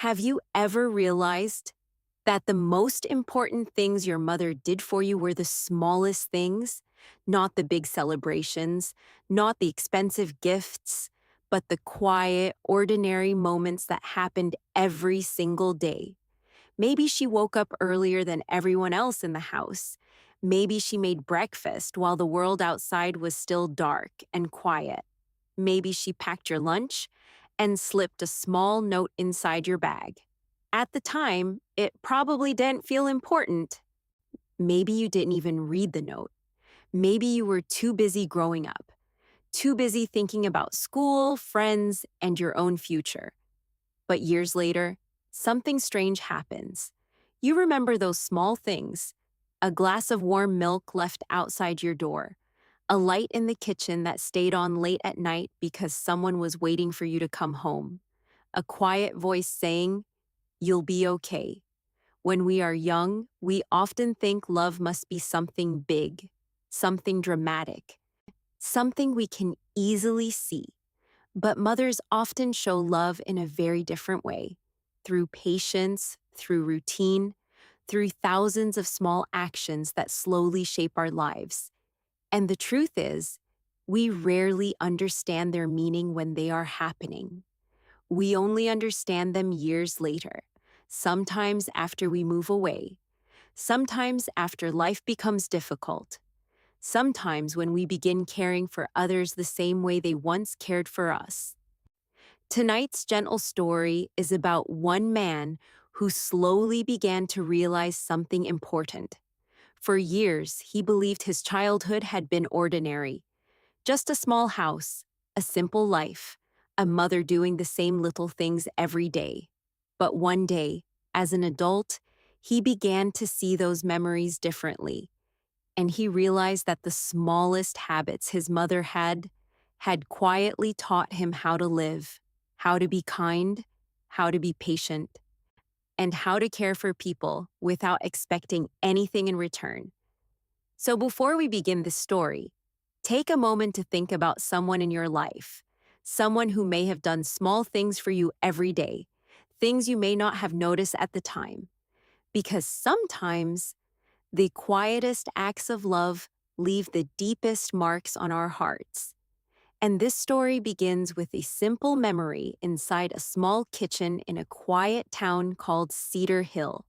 Have you ever realized that the most important things your mother did for you were the smallest things? Not the big celebrations, not the expensive gifts, but the quiet, ordinary moments that happened every single day. Maybe she woke up earlier than everyone else in the house. Maybe she made breakfast while the world outside was still dark and quiet. Maybe she packed your lunch and slipped a small note inside your bag. At the time, it probably didn't feel important. Maybe you didn't even read the note. Maybe you were too busy growing up, too busy thinking about school, friends, and your own future. But years later, something strange happens. You remember those small things: a glass of warm milk left outside your door, a light in the kitchen that stayed on late at night because someone was waiting for you to come home, a quiet voice saying, "You'll be okay." When we are young, we often think love must be something big, something dramatic, something we can easily see. But mothers often show love in a very different way, through patience, through routine, through thousands of small actions that slowly shape our lives. And the truth is, we rarely understand their meaning when they are happening. We only understand them years later, sometimes after we move away, sometimes after life becomes difficult, sometimes when we begin caring for others the same way they once cared for us. Tonight's gentle story is about one man who slowly began to realize something important. For years, he believed his childhood had been ordinary, just a small house, a simple life, a mother doing the same little things every day. But one day, as an adult, he began to see those memories differently, and he realized that the smallest habits his mother had quietly taught him how to live, how to be kind, how to be patient, and how to care for people without expecting anything in return. So before we begin this story, take a moment to think about someone in your life, someone who may have done small things for you every day, things you may not have noticed at the time. Because sometimes the quietest acts of love leave the deepest marks on our hearts. And this story begins with a simple memory inside a small kitchen in a quiet town called Cedar Hill.